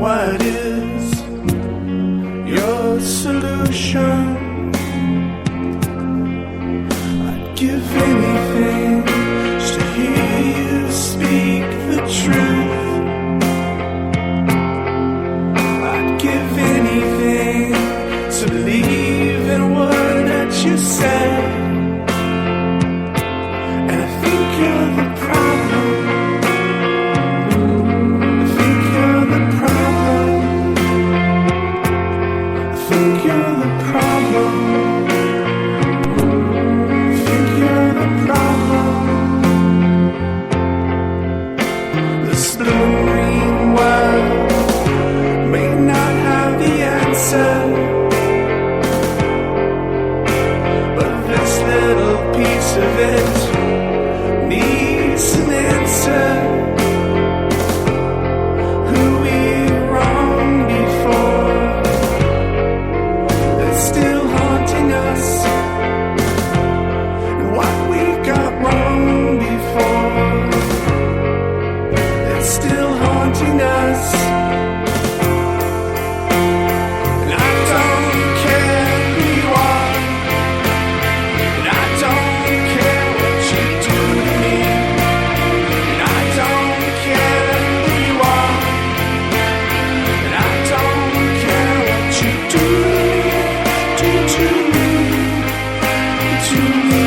what is your solution? I'd give anything just to hear you speak the truth. I'd give anything to believe in a word that you said. And I think you're the problem. I think you're the problem. I think you're the problem. I think you're the problem. This blue green world may not have the answer, but this little piece of it needs an answer. Who we wronged before, that's still haunting us, and what we got wrong before, that's still haunting us. And I don't care who you are, and I don't care what you do to me, and I don't care who you are, and I don't care what you do to me, to me,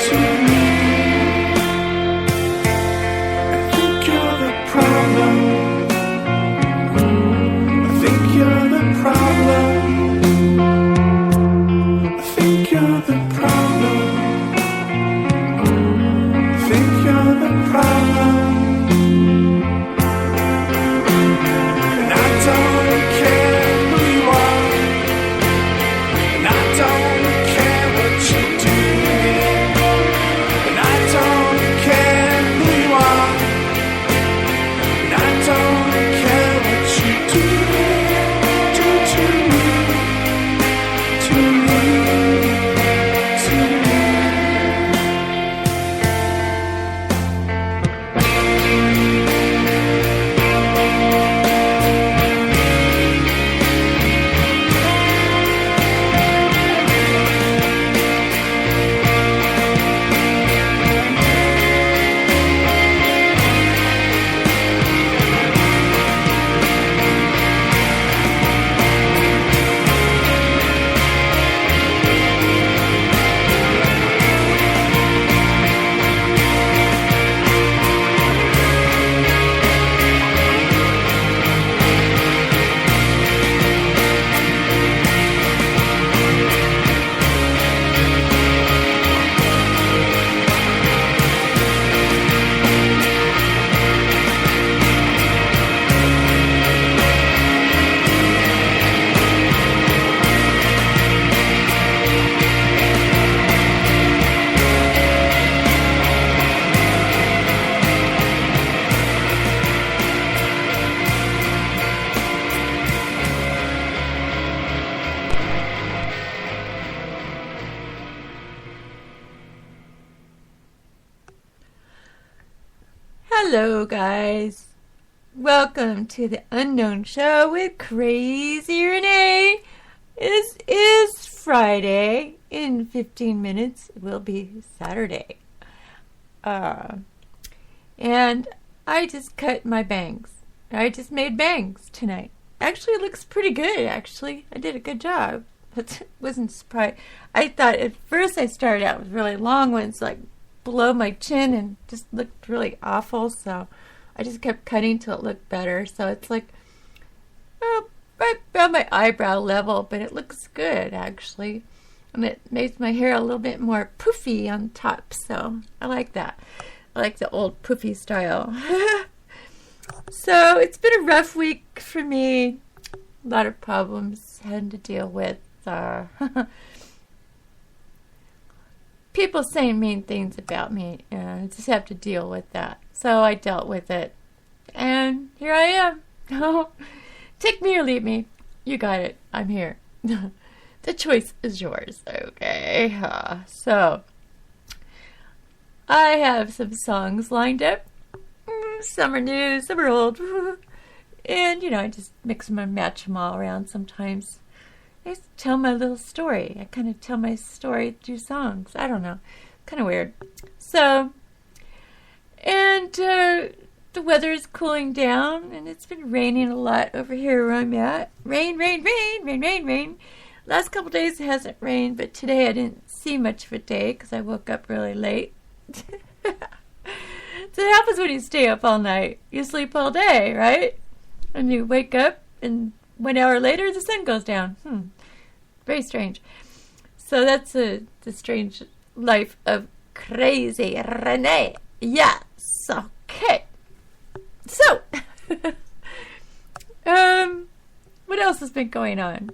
to me. I think you're the problem. I think you're the problem. I think you're the problem. I think you're the problem. And I don't care who you are, and I don't care what you do to me, and I don't care who you are, and I don't care what you do to me, to me, to me. Hello, guys. Welcome to the Unknown Show with Kra-Z Wren-A. This is Friday. In 15 minutes, it will be Saturday. And I just cut my bangs. I just made bangs tonight. Actually, it looks pretty good, actually. I did a good job. But wasn't surprised. I thought at first I started out with really long ones, like below my chin, and just looked really awful, so I just kept cutting till it looked better. So it's like right about my eyebrow level, but it looks good actually, and it makes my hair a little bit more poofy on top, so I like that. I like the old poofy style. So it's been a rough week for me. A lot of problems having to deal with. People saying mean things about me, and I just have to deal with that. So I dealt with it, and here I am. Take me or leave me. You got it. I'm here. The choice is yours. Okay. So I have some songs lined up. Some are new, some are old. And, I just mix them and match them all around sometimes. I just tell my little story. I kind of tell my story through songs. I don't know. Kind of weird. So, and the weather is cooling down, and it's been raining a lot over here where I'm at. Rain, rain, rain, rain, rain, rain. Last couple days it hasn't rained, but today I didn't see much of a day because I woke up really late. So it happens when you stay up all night. You sleep all day, right? And you wake up, and 1 hour later, the sun goes down. Very strange. So that's the strange life of Kra-Z Wren-A. Yes, okay. So, what else has been going on?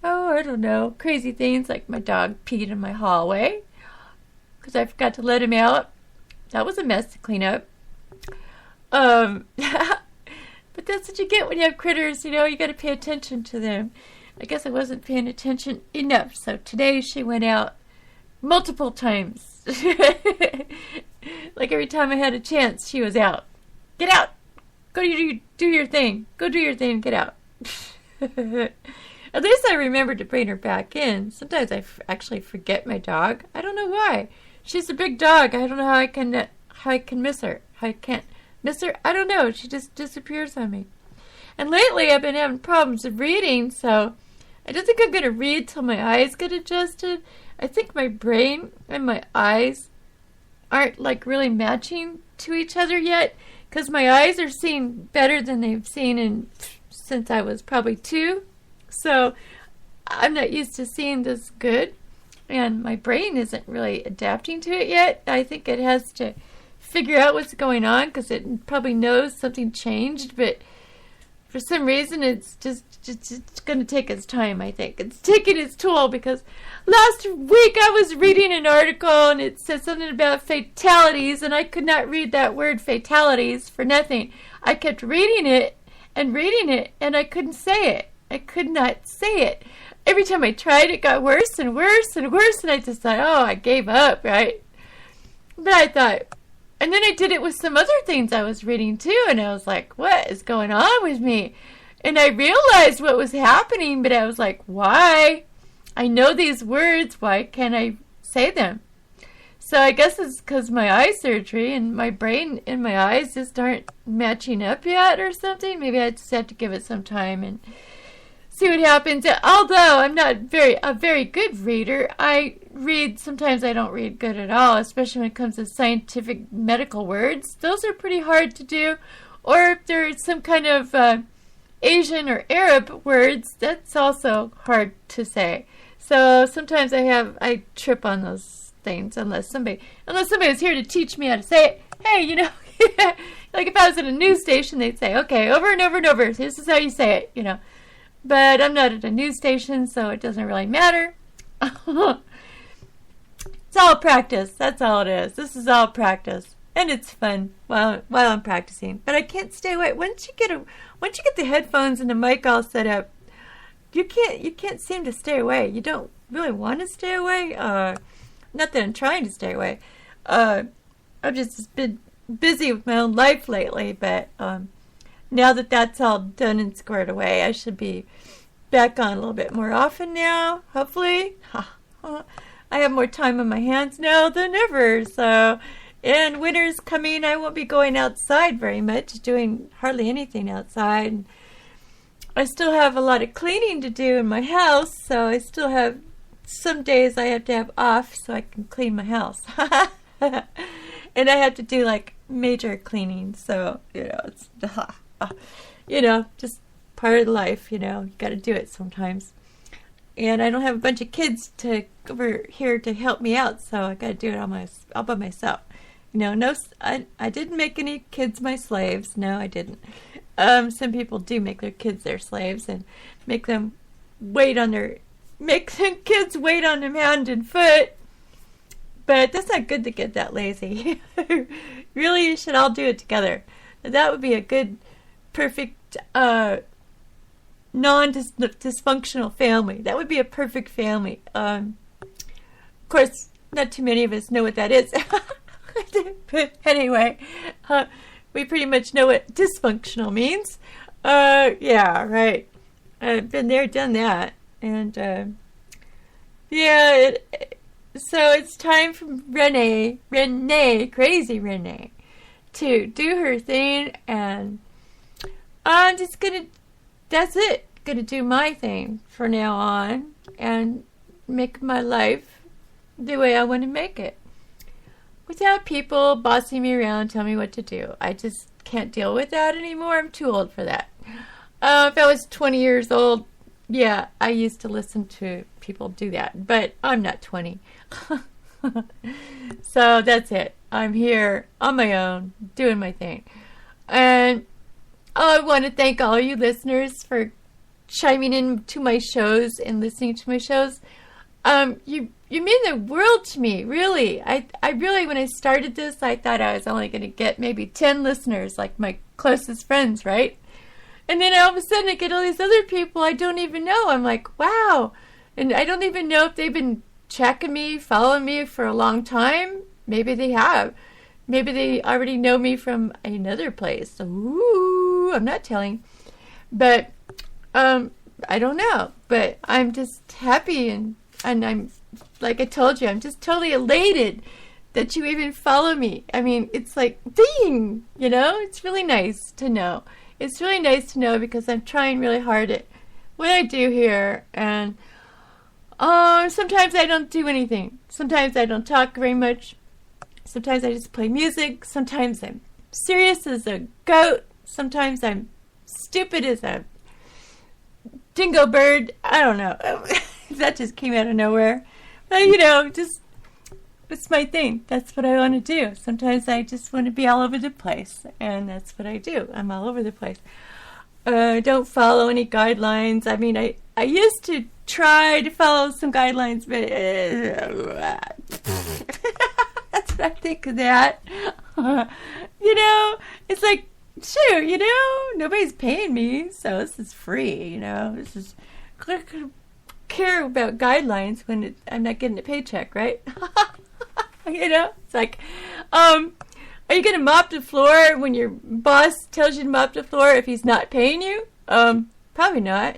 Oh, I don't know. Crazy things like my dog peed in my hallway because I forgot to let him out. That was a mess to clean up. But that's what you get when you have critters, you got to pay attention to them. I guess I wasn't paying attention enough. So today she went out multiple times. Like every time I had a chance, she was out. Get out. Go do your thing. Go do your thing. Get out. At least I remembered to bring her back in. Sometimes I actually forget my dog. I don't know why. She's a big dog. I don't know how I can miss her. How I can't miss her. I don't know. She just disappears on me. And lately I've been having problems with reading, so I don't think I'm going to read till my eyes get adjusted. I think my brain and my eyes aren't like really matching to each other yet, because my eyes are seeing better than they've seen since I was probably 2. So I'm not used to seeing this good, and my brain isn't really adapting to it yet. I think it has to figure out what's going on because it probably knows something changed, but for some reason it's just going to take its time, I think. It's taking its toll because last week I was reading an article and it said something about fatalities, and I could not read that word fatalities for nothing. I kept reading it, and I couldn't say it. I could not say it. Every time I tried, it got worse and worse and worse, and I just thought, oh, I gave up, right? But I thought, and then I did it with some other things I was reading too, and I was like, what is going on with me? And I realized what was happening, but I was like, why? I know these words, why can't I say them? So I guess it's because my eye surgery and my brain and my eyes just aren't matching up yet or something. Maybe I just have to give it some time and see what happens. Although I'm not a very good reader, I read, sometimes I don't read good at all, especially when it comes to scientific medical words. Those are pretty hard to do. Or if there's some kind of Asian or Arab words, that's also hard to say. So sometimes I trip on those things unless somebody was here to teach me how to say it. Hey, like if I was at a news station, they'd say, okay, over and over and over, this is how you say it, But I'm not at a news station, so it doesn't really matter. It's all practice. That's all it is. This is all practice, and it's fun while I'm practicing. But I can't stay away. Once you get the headphones and the mic all set up, you can't seem to stay away. You don't really want to stay away. Not that I'm trying to stay away. I've just been busy with my own life lately, but now that that's all done and squared away, I should be back on a little bit more often now, hopefully. I have more time on my hands now than ever, so, and winter's coming, I won't be going outside very much, doing hardly anything outside. And I still have a lot of cleaning to do in my house, so I still have some days I have to have off so I can clean my house. And I have to do like major cleaning, so, it's, just part of life, you got to do it sometimes. And I don't have a bunch of kids over here to help me out, so I got to do it all by myself. No, I didn't make any kids my slaves. No, I didn't. Some people do make their kids their slaves and make them kids wait on them hand and foot. But that's not good to get that lazy. Really, you should all do it together. That would be a good, perfect, non-dysfunctional family. That would be a perfect family. Of course, not too many of us know what that is. But anyway, we pretty much know what dysfunctional means. Yeah, right. I've been there, done that. And, yeah, so it's time for Kra-Z Wren-A, to do her thing, and I'm just that's it. Gonna do my thing for now on, and make my life the way I want to make it. Without people bossing me around, telling me what to do. I just can't deal with that anymore. I'm too old for that. If I was 20 years old, yeah, I used to listen to people do that, but I'm not 20. So that's it. I'm here on my own, doing my thing. And I want to thank all you listeners for chiming in to my shows and listening to my shows. You mean the world to me, really. I really, when I started this, I thought I was only going to get maybe 10 listeners, like my closest friends, right? And then all of a sudden I get all these other people I don't even know. I'm like, wow. And I don't even know if they've been checking me, following me for a long time. Maybe they have. Maybe they already know me from another place. Ooh, I'm not telling. But I don't know. But I'm just happy, and I'm, like I told you, I'm just totally elated that you even follow me. I mean, it's like, ding, it's really nice to know. It's really nice to know, because I'm trying really hard at what I do here, and sometimes I don't do anything. Sometimes I don't talk very much. Sometimes I just play music. Sometimes I'm serious as a goat. Sometimes I'm stupid as a dingo bird. I don't know. That just came out of nowhere. But, just, it's my thing. That's what I want to do. Sometimes I just want to be all over the place, and that's what I do. I'm all over the place. I don't follow any guidelines. I mean, I used to try to follow some guidelines, but that's what I think of that. It's like, shoot, nobody's paying me, so this is free, This is, I care about guidelines when I'm not getting a paycheck, right? It's like, are you going to mop the floor when your boss tells you to mop the floor if he's not paying you? Probably not.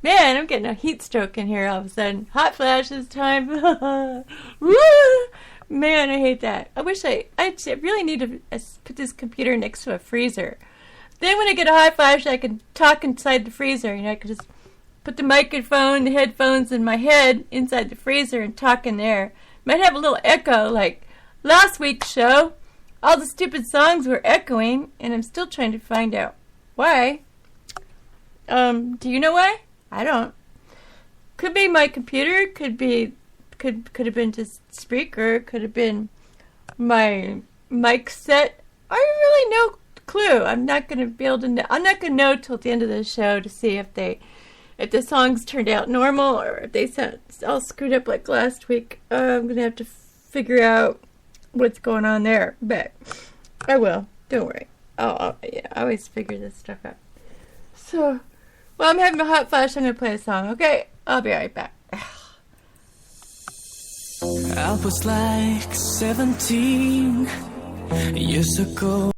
Man, I'm getting a heat stroke in here all of a sudden. Hot flashes time. Woo! Man, I hate that. I wish I really need to put this computer next to a freezer. Then when I get a hot flash, I can talk inside the freezer. I can just put the microphone, the headphones, and my head inside the freezer and talk in there. Might have a little echo, like last week's show. All the stupid songs were echoing, and I'm still trying to find out why. Do you know why? I don't. Could be my computer. Could have been just Spreaker. Could have been my mic set. I really no clue. I'm not going to be able to know. I'm not going to know till the end of the show to see if the songs turned out normal or if they sound all screwed up like last week. I'm going to have to figure out what's going on there. But I will. Don't worry. I always figure this stuff out. So, well, I'm having a hot flash. I'm going to play a song. Okay? I'll be right back. I was like 17 years ago.